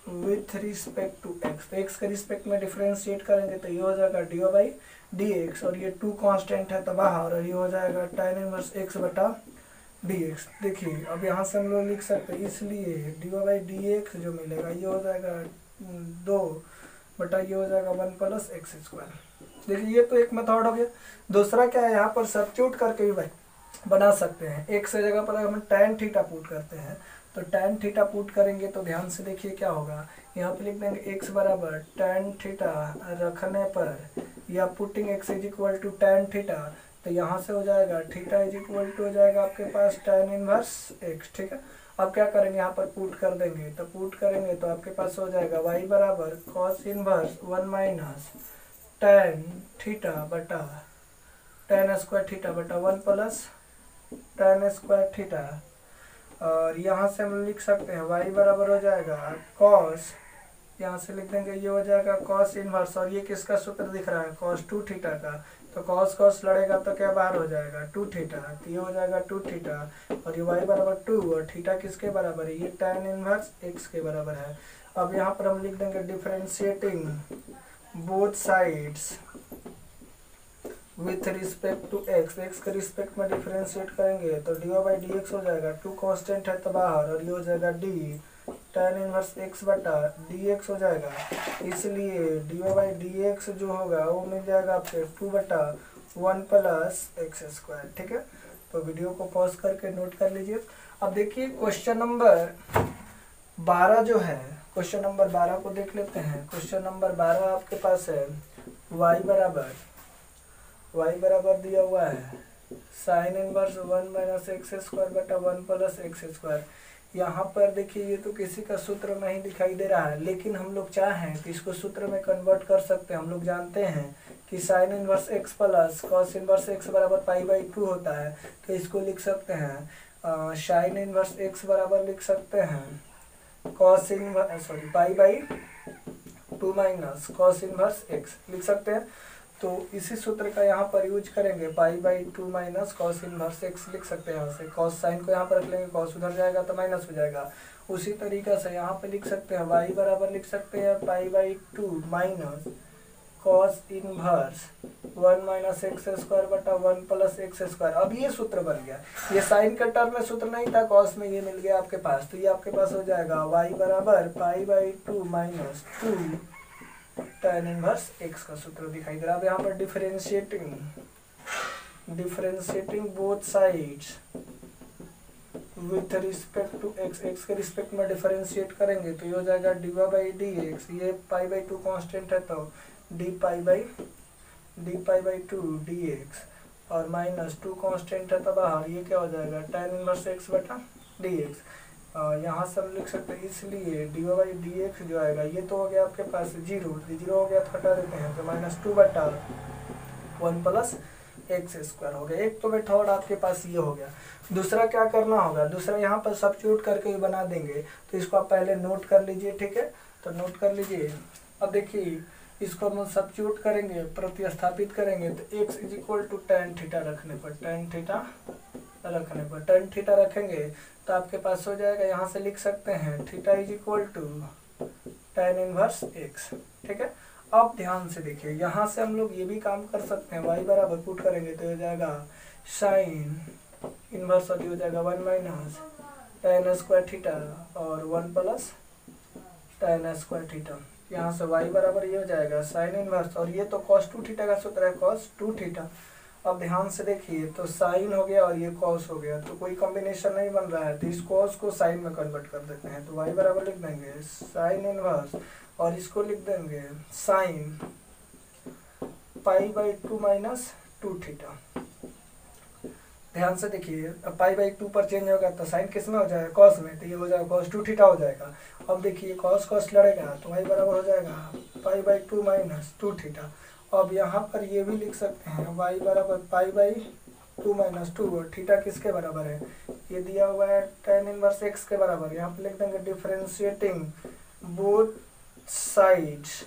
with respect to x. तो एक्स के रिस्पेक्ट में डिफरेंशिएट करेंगे तो ये हो जाएगा डी बाई डी एक्स, और ये 2 कांस्टेंट है तो बाहर, और ये हो जाएगा tan इनवर्स एक्स बटा डी एक्स। देखिए अब यहाँ से हम लोग लिख सकते हैं, इसलिए डी बाई डी एक्स जो मिलेगा ये हो जाएगा 2 बटा ये हो जाएगा 1 प्लस एक्स स्क्वायर। देखिए ये तो एक मेथड हो गया। दूसरा क्या है, यहाँ पर सब्स्टिट्यूट करके भी बना सकते हैं। एक्स की जगह पर हम tan थीटा पुट करते हैं, तो tan थीटा पुट करेंगे तो ध्यान से देखिए क्या होगा। यहाँ पे लिख देंगे एक्स बराबर tan थीटा रखने पर, या putting x is equal to tan theta, तो यहाँ से हो जाएगा थीटा इज इक्वल टू हो जाएगा आपके पास tan इनवर्स एक्स। ठीक है, अब क्या करेंगे, यहाँ पर पुट कर देंगे, तो पुट करेंगे तो आपके पास हो जाएगा y बराबर cos inverse 1 minus tan theta बटा tan स्क्वायर थीटा बटा 1 प्लस tan स्क्वायर थीटा। और यहाँ से हम लिख सकते हैं y बराबर हो जाएगा कॉस, यहाँ से लिख देंगे ये हो जाएगा कॉस इनवर्स, और ये किसका सूत्र दिख रहा है, cos 2 थीटा का। तो cos cos लड़ेगा तो क्या बाहर हो जाएगा 2 थीटा, तो ये हो जाएगा 2 थीटा, और ये y बराबर 2, और थीटा किसके बराबर है, ये tan इनवर्स x के बराबर है। अब यहाँ पर हम लिख देंगे differentiating both sides with respect to x, x के रिस्पेक्ट में डिफरेंशिएट करेंगे तो डी बाई डी एक्स हो जाएगा, 2 कांस्टेंट है तो बाहर, और ये हो जाएगा डी tan इनवर्स एक्स बटा डी एक्स हो जाएगा। इसलिए डी बाई डी एक्स जो होगा वो मिल जाएगा आपके 2 बटा 1 प्लस एक्स स्क्वायर। ठीक है, तो वीडियो को पॉज करके नोट कर लीजिए। अब देखिए क्वेश्चन नंबर 12 जो है, क्वेश्चन नंबर 12 को देख लेते हैं। क्वेश्चन नंबर 12 आपके पास है y बराबर दिया हुआ है sine inverse 1 minus x square बटा 1 प्लस एक्स स्क्वायर। यहाँ पर देखिए ये तो किसी का सूत्र नहीं दिखाई दे रहा है, लेकिन हम लोग चाहें तो इसको सूत्र में कन्वर्ट कर सकते हैं। हम लोग जानते हैं कि sine inverse x plus cos inverse x बराबर पाई बाई 2 होता है, तो इसको लिख सकते हैं साइन इनवर्स एक्स बराबर लिख सकते हैं cos inverse pi by 2 minus cos inverse x लिख सकते हैं। तो इसी सूत्र का यहाँ पर यूज करेंगे, pi by 2 minus cos inverse x लिख सकते हैं। यहाँ से कॉस साइन को यहाँ पर रख लेंगे, कॉस उधर जाएगा तो माइनस हो जाएगा। उसी तरीका से यहाँ पे लिख सकते हैं y बराबर लिख सकते हैं pi by 2 minus cos inverse 1 minus x square बटा 1 प्लस एक्स स्क्वायर। अब ये सूत्र बन गया, ये साइन का टर्म में सूत्र नहीं था, कॉस में ये मिल गया आपके पास, तो ये आपके पास हो जाएगा y बराबर pi by 2 minus 2 tan inverse x का सूत्र दिखाई दे रहा है। अब यहाँ पर differentiating both sides with respect to x, x के रिस्पेक्ट में डिफरेंशिएट करेंगे तो ये हो जाएगा डी बाई डी एक्स, ये पाई बाई 2 कांस्टेंट है तो D pi by 2 D x, और माइनस 2 कांस्टेंट है तो बाहर, ये क्या हो जाएगा tan इनवर्स x बटा डी एक्स। यहाँ से हम लिख सकते हैं, इसलिए डी बाई डी एक्स जो आएगा ये तो हो गया आपके पास 0 हो गया तो हटा देते हैं, तो माइनस 2 बटा 1 प्लस एक्स स्क्वायर हो गया। एक तो मेथड आपके पास ये हो गया। दूसरा क्या करना होगा, दूसरा यहाँ पर सब्स्टिट्यूट करके भी बना देंगे, तो इसको आप पहले नोट कर लीजिए। ठीक है, तो नोट कर लीजिए। अब देखिए इसको हम सब्स्टिट्यूट करेंगे, प्रतिस्थापित करेंगे, तो x is equal to tan theta रखने पर, tan थीटा रखेंगे तो आपके पास हो जाएगा, यहाँ से लिख सकते हैं theta is equal to tan inverse x. ठीक है, अब ध्यान से देखिए, यहाँ से हम लोग ये भी काम कर सकते हैं, y बराबर पुट करेंगे तो हो जाएगा साइन इनवर्स, और ये हो जाएगा 1 माइनस tan स्क्वायर थीटा और 1 प्लस tan स्क्वायर थीटा। यहाँ से y बराबर ये हो जाएगा साइन इनवर्स, और ये तो cos 2 थीटा का सूत्र है, cos 2 थीटा। अब ध्यान से देखिए, तो साइन हो गया और ये कॉस हो गया, तो कोई कॉम्बिनेशन नहीं बन रहा है, तो इस कॉस को साइन में कन्वर्ट कर देते हैं। तो y बराबर लिख देंगे साइन इनवर्स, और इसको लिख देंगे sine pi by 2 minus 2 theta. ध्यान से देखिए, अब पाई बाई 2 पर चेंज होगा तो साइन किस में हो जाएगा, कॉस में, तो ये हो जाएगा cos 2 थीटा हो जाएगा। अब देखिए कॉस कॉस लड़ेगा तो y बराबर हो जाएगा पाई बाई 2 माइनस 2 थीटा। अब यहाँ पर ये भी लिख सकते हैं y बराबर पाई बाई -2 -2 और थीटा किसके बराबर है, ये दिया हुआ है tan इनवर्स x के बराबर। यहाँ पे लिख देंगे differentiating both sides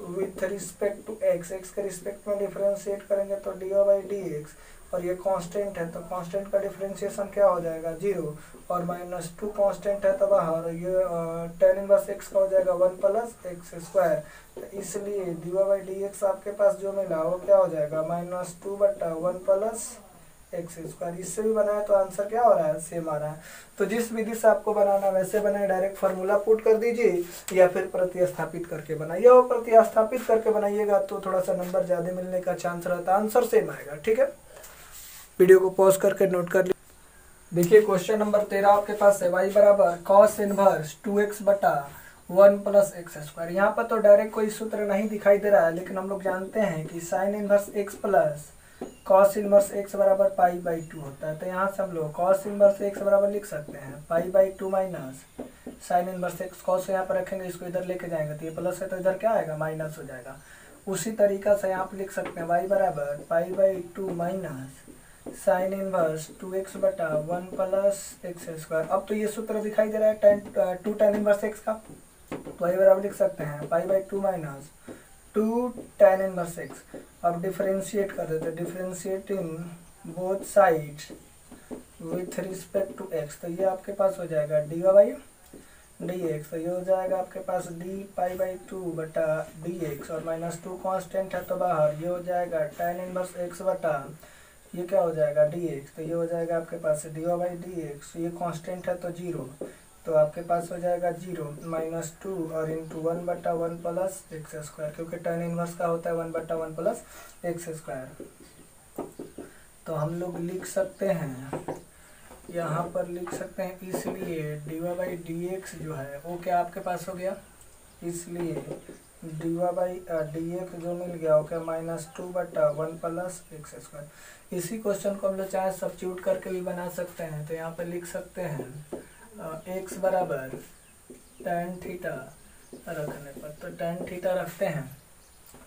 with respect to x के रिस्पेक्ट में डिफरेंशिएट करेंगे तो dy/dx, और ये कांस्टेंट है तो कांस्टेंट का डिफरेंशिएशन क्या हो जाएगा 0, और -2 कांस्टेंट है तो बाहर, ये tan इनवर्स x का हो जाएगा 1 + x²। तो इसलिए dy/dx आपके पास जो मिला वो क्या हो जाएगा -2/1 + x²। इससे भी बनाया तो आंसर क्या हो रहा है, सेम आ रहा है। तो जिस विधि से आपको बनाना वैसे बनाए, डायरेक्ट फार्मूला पुट कर दीजिए या फिर प्रतिस्थापित करके बनाइए। और प्रतिस्थापित करके बनाइएगा तो थोड़ा सा नंबर ज़्यादा मिलने का चांस रहता है, आंसर सेम आएगा। ठीक है, वीडियो को पॉज करके नोट कर लीजिए। देखिए क्वेश्चन नंबर 13 आपके पास है y बराबर cos इनवर्स 2x/1 + x²। यहाँ पर तो डायरेक्ट कोई सूत्र नहीं दिखाई दे रहा है, लेकिन हम लोग जानते हैं कि sin inverse x plus cos inverse x बराबर π/2 होता है। तो यहाँ से हम लोग cos इनवर्स x बराबर लिख सकते हैं π/2 minus sin inverse x। cos यहाँ पर रखेंगे, इसको इधर लेके जाएंगे तो ये प्लस है तो इधर क्या आएगा माइनस हो जाएगा। उसी तरीका से यहाँ पर लिख सकते हैं y बराबर π/2 minus sin inverse 2x/1 + x²। अब तो ये सूत्र दिखाई दे रहा है 2 tan इनवर्स x का, तो y बराबर लिख सकते हैं π/2 माइनस 2 tan इनवर्स x। अब डिफरेंशिएट कर देते हैं, differentiating both sides with respect to x, तो ये आपके पास हो जाएगा dy/dx। तो ये हो जाएगा आपके पास dπ/2/dx, और -2 कांस्टेंट है तो बाहर, ये हो जाएगा tan इनवर्स x ये क्या हो जाएगा dx। तो ये हो जाएगा आपके पास dy/dx, ये कांस्टेंट है तो 0, तो आपके पास हो जाएगा 0 -2 और इंटू 1/1 + x², क्योंकि tan इनवर्स का होता है 1/1 + x²। तो हम लोग लिख सकते हैं, यहाँ पर लिख सकते हैं, इसलिए dy/dx जो है वो क्या आपके पास हो गया, इसलिए dy/dx जो मिल गया वो क्या -2/1 + x²। इसी क्वेश्चन को हम लोग चाहे सब्स्टिट्यूट करके भी बना सकते हैं। तो यहाँ पर लिख सकते हैं x बराबर tan थीटा रखने पर, तो tan थीटा रखते हैं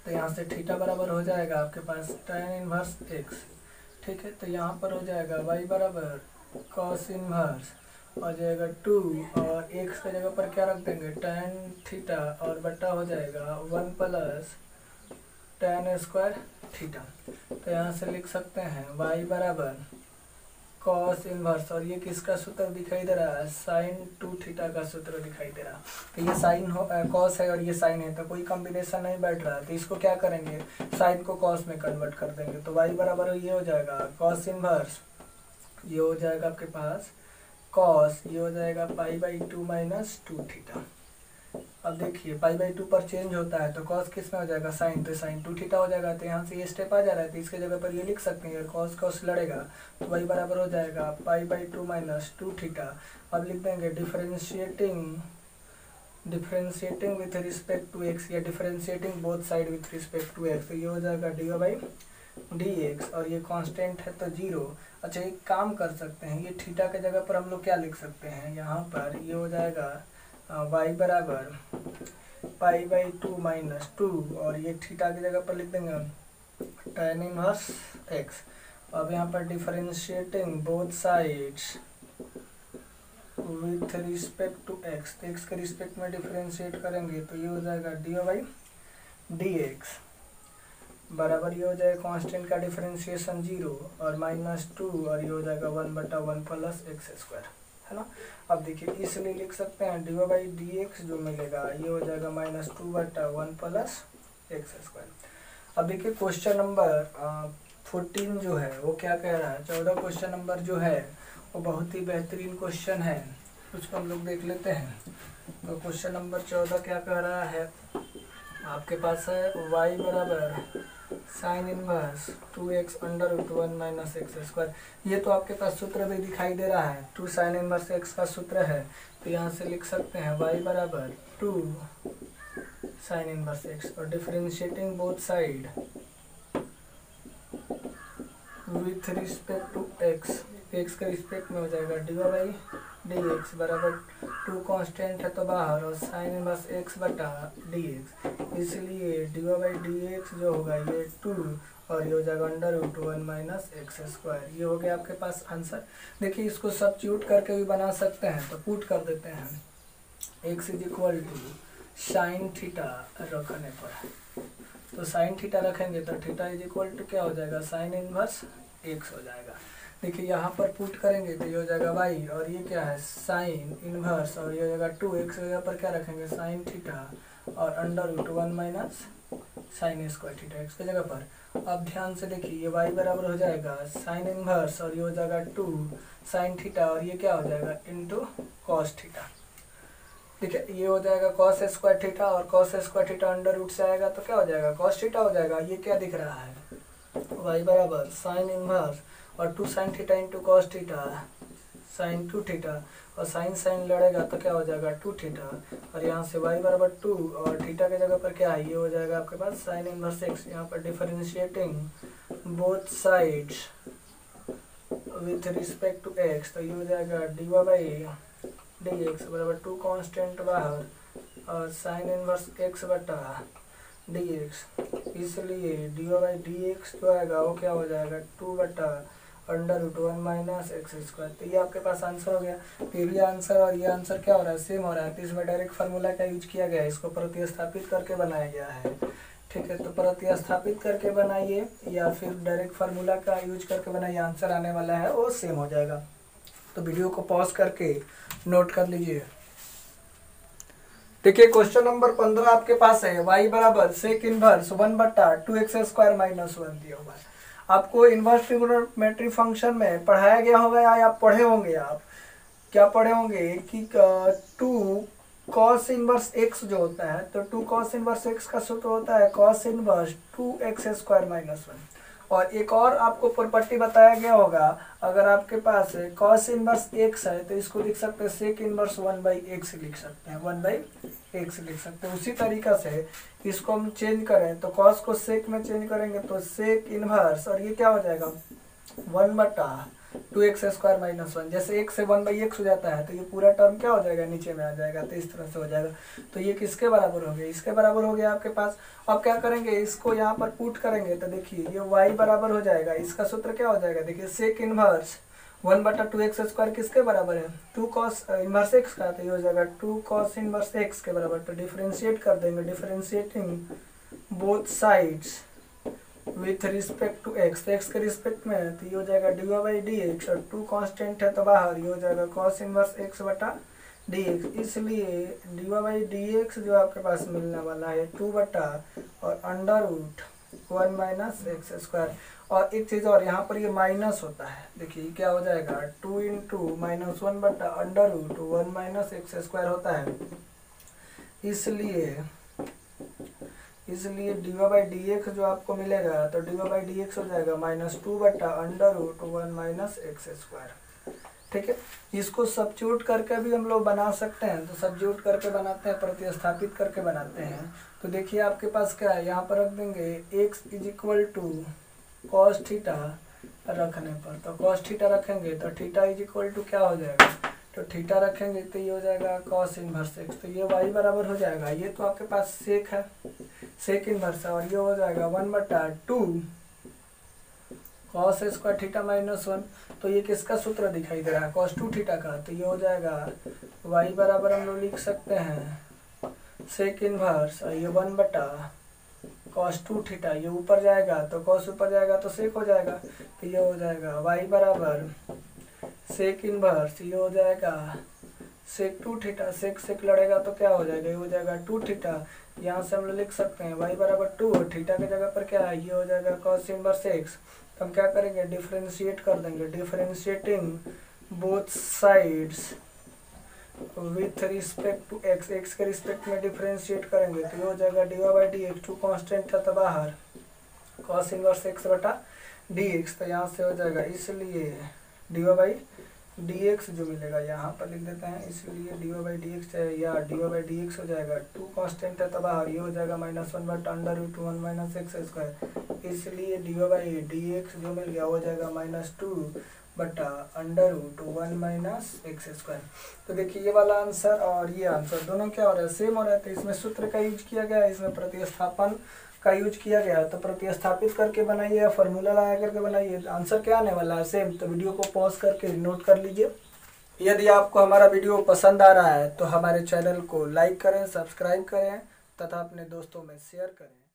तो यहाँ से थीटा बराबर हो जाएगा आपके पास tan इनवर्स x। ठीक है, तो यहाँ पर हो जाएगा y बराबर cos इनवर्स हो जाएगा 2, और x के जगह पर क्या रख देंगे tan थीटा, और बटा हो जाएगा 1 + tan² थीटा। तो यहाँ से लिख सकते हैं y बराबर cos इनवर्स, और ये किसका सूत्र दिखाई दे रहा है, sin 2 थीटा का सूत्र दिखाई दे रहा है। तो ये साइन हो cos है और ये sin है, तो कोई कॉम्बिनेशन नहीं बैठ रहा है, तो इसको क्या करेंगे sin को cos में कन्वर्ट कर देंगे। तो y बराबर ये हो जाएगा cos इनवर्स, ये हो जाएगा आपके पास cos, ये हो जाएगा π/2 माइनस 2 थीटा। अब देखिए π/2 पर चेंज होता है तो cos किस में हो जाएगा sin, तो sin 2 थीटा हो जाएगा। तो यहाँ से ये स्टेप आ जा रहा है, तो इसके जगह पर ये लिख सकते हैं cos लड़ेगा तो y बराबर हो जाएगा π/2 माइनस 2 थीटा। अब लिख देंगे differentiating with respect to x, या differentiating both side with respect to x, तो ये हो जाएगा dy/dx, और ये कांस्टेंट है तो 0। अच्छा एक काम कर सकते हैं, ये थीटा के जगह पर हम लोग क्या लिख सकते हैं, यहाँ पर ये हो जाएगा y बराबर π/2 माइनस 2, और ये थीटा की जगह पर लिख देंगे tan इनवर्स x। अब यहाँ पर differentiating both sides with respect to x, तो x के रिस्पेक्ट में डिफरेंशिएट करेंगे तो ये हो जाएगा dy/dx बराबर, ये हो जाएगा कांस्टेंट का डिफरेंशिएशन 0 और -2, और ये हो जाएगा 1/1 + x², है ना। अब देखिए इसलिए लिख सकते हैं dy/dx जो मिलेगा ये हो जाएगा -2/1 + x²। अब देखिए क्वेश्चन नंबर 14 जो है वो क्या कह रहा है, 14 क्वेश्चन नंबर जो है वो बहुत ही बेहतरीन क्वेश्चन है, उसको हम लोग देख लेते हैं। तो क्वेश्चन नंबर 14 क्या कह रहा है, आपके पास है y बराबर sin इनवर्स 2x √1 - x²। ये तो आपके पास सूत्र भी दिखाई दे रहा है, 2 sin इनवर्स x का सूत्र है। तो यहाँ से लिख सकते हैं y बराबर 2 sin इनवर्स x, और differentiating both side with respect to x, x के रिस्पेक्ट में हो जाएगा dy/dx बराबर 2 कांस्टेंट है तो बाहर, और sin इनवर्स x/dx, इसलिए D Y by D x जो होगा ये 2 और ये हो जाएगा √1 माइनस एक्स स्क्वायर। ये हो गया आपके पास आंसर। देखिए इसको सब्स्टिट्यूट करके भी बना सकते हैं, तो पुट कर देते हैं x is equal to sine theta रखने पर, तो साइन थीटा रखेंगे तो थीटा इज इक्वल टू क्या हो जाएगा, साइन इनवर्स x हो जाएगा। देखिए यहाँ पर पुट करेंगे तो ये हो जाएगा y, और ये क्या है साइन इनवर्स, और ये हो जाएगा 2x, यहाँ पर क्या रखेंगे साइन थीटा और √1 minus sine square theta x की जगह पर। अब ध्यान से देखिए ये y बराबर हो जाएगा साइन इनवर्स, और ये हो जाएगा 2 साइन थीटा, और ये क्या हो जाएगा इंटू कॉस थीटा। देखिए ये हो जाएगा कॉस स्क्वायर थीटा, और कॉस स्क्वायर थीटा √ से आएगा तो क्या हो जाएगा कॉस थीटा हो जाएगा। ये क्या दिख रहा है y बराबर साइन इनवर्स और 2 sine theta into cos theta sine 2 theta, और साइन साइन लड़ेगा तो क्या हो जाएगा 2 थीटा, और यहाँ से y बराबर 2 और थीटा के जगह पर क्या है ये हो जाएगा आपके पास साइन इनवर्स x। यहाँ पर differentiating both sides with respect to x, तो ये हो जाएगा D Y by D x बराबर 2 कांस्टेंट बाहर और साइन इनवर्स x बटा डी एक्स। इसलिए D Y by D x जो आएगा वो क्या हो जाएगा 2 बटा √1 माइनस एक्स स्क्वायर। तो ये आपके पास आंसर हो गया। फिर ये आंसर और ये आंसर क्या हो रहा है सेम हो रहा है, तो इसमें डायरेक्ट फार्मूला का यूज किया गया है, इसको प्रतिस्थापित करके बनाया गया है। ठीक है, तो प्रतिस्थापित करके बनाइए या फिर डायरेक्ट फार्मूला का यूज करके बनाइए, आंसर आने वाला है वो सेम हो जाएगा। तो वीडियो को पॉज करके नोट कर लीजिए। देखिए क्वेश्चन नंबर 15 आपके पास है y बराबर सेक इनवर्स 1 बटा 2x स्क्वायर माइनस 1 दिया हुआ है। आपको इनवर्स ट्रिग्नोमेट्री फंक्शन में पढ़ाया गया होगा या आप पढ़े होंगे, आप क्या पढ़े होंगे कि 2 cos इनवर्स x जो होता है, तो 2 cos इनवर्स x का सूत्र होता है cos inverse 2x square minus 1। और एक और आपको प्रॉपर्टी बताया गया होगा, अगर आपके पास cos इनवर्स x है तो इसको लिख सकते हैं सेक इनवर्स 1/x लिख सकते हैं, 1/x लिख सकते हैं। उसी तरीका से इसको हम चेंज करें तो cos को सेक में चेंज करेंगे तो सेक इनवर्स, और ये क्या हो जाएगा 1 बटा 2x स्क्वायर माइनस 1। जैसे x से 1/x हो जाता है तो ये पूरा टर्म क्या हो जाएगा नीचे में आ जाएगा, तो इस तरह से हो जाएगा। तो ये किसके बराबर हो गया, इसके बराबर हो गया आपके पास। अब क्या करेंगे इसको यहाँ पर पुट करेंगे तो देखिए ये y बराबर हो जाएगा, इसका सूत्र क्या हो जाएगा देखिए सेक इनवर्स 1 बटा 2x स्क्वायर किसके बराबर है 2 cos इनवर्स x का, तो ये हो जाएगा 2 cos इनवर्स x के बराबर। तो डिफरेंशिएट कर देंगे, differentiating both sides with respect to x, तो x के रिस्पेक्ट में तो ये हो जाएगा D Y by D x, और 2 कांस्टेंट है तो बाहर ये हो जाएगा cos इनवर्स x बटा डी एक्स। इसलिए D Y by D x जो आपके पास मिलने वाला है 2 बटा और √1 माइनस एक्स स्क्वायर। और एक चीज़ और यहाँ पर ये माइनस होता है, देखिए क्या हो जाएगा 2 इंटू -1 बटा √1 माइनस एक्स स्क्वायर होता है। इसलिए D Y by D x जो आपको मिलेगा तो d Y by D x हो जाएगा -2 बटा √1 माइनस एक्स स्क्वायर। ठीक है, इसको सब्स्टिट्यूट करके भी हम लोग बना सकते हैं, तो सब्स्टिट्यूट करके बनाते हैं, प्रतिस्थापित करके बनाते हैं। तो देखिए आपके पास क्या है, यहाँ पर रख देंगे x is equal to cos theta रखने पर, तो कॉस थीटा रखेंगे तो थीटा इज इक्वल टू क्या हो जाएगा, तो थीटा रखेंगे तो ये हो जाएगा cos इनवर्स x, तो ये y बराबर हो जाएगा, ये तो आपके पास सेक है सेक इनवर्स है, और ये हो जाएगा 1 बटा 2 cos स्क्वायर थीटा माइनस 1। तो ये किसका सूत्र दिखाई दे रहा है cos 2 थीटा का, तो ये हो जाएगा y बराबर हम लोग लिख सकते हैं सेक इनवर्स, और ये 1 बटा cos 2 थीटा, ये ऊपर जाएगा तो cos ऊपर जाएगा तो सेक हो जाएगा, तो ये हो जाएगा y बराबर सेक इनवर्स, ये हो जाएगा सेक 2 थीटा, सेक सेक लड़ेगा तो क्या हो जाएगा, ये हो जाएगा 2 थीटा। यहाँ से हम लोग लिख सकते हैं y बराबर 2 और थीटा के जगह पर क्या है, ये हो जाएगा cos इनवर्स x। तो हम क्या करेंगे डिफरेंशिएट कर देंगे, differentiating both sides with respect to x, x के रिस्पेक्ट में डिफरेंशिएट करेंगे तो ये हो जाएगा D Y by D X, 2 constant था तो बाहर cos इनवर्स x बटा डी एक्स, तो यहाँ से हो जाएगा, इसलिए D Y by D x जो मिलेगा यहाँ पर लिख देते हैं, इसलिए D Y by D X या D Y by D x हो जाएगा 2 कांस्टेंट है तो बाहर ये हो जाएगा -1 बटा √1 माइनस एक्स स्क्वायर। इसलिए D Y by D x जो मिल गया हो जाएगा -2 बटा under root 1 minus x square. तो देखिए ये वाला आंसर और ये आंसर दोनों क्या हो रहा है, सेम हो रहा है। तो इसमें सूत्र का यूज किया गया है, इसमें प्रतिस्थापन का यूज किया गया। तो प्रतिस्थापित करके बनाइए या फार्मूला लगा करके बनाइए, आंसर क्या आने वाला है, सेम। तो वीडियो को पॉज करके नोट कर लीजिए। यदि आपको हमारा वीडियो पसंद आ रहा है तो हमारे चैनल को लाइक करें, सब्सक्राइब करें तथा अपने दोस्तों में शेयर करें।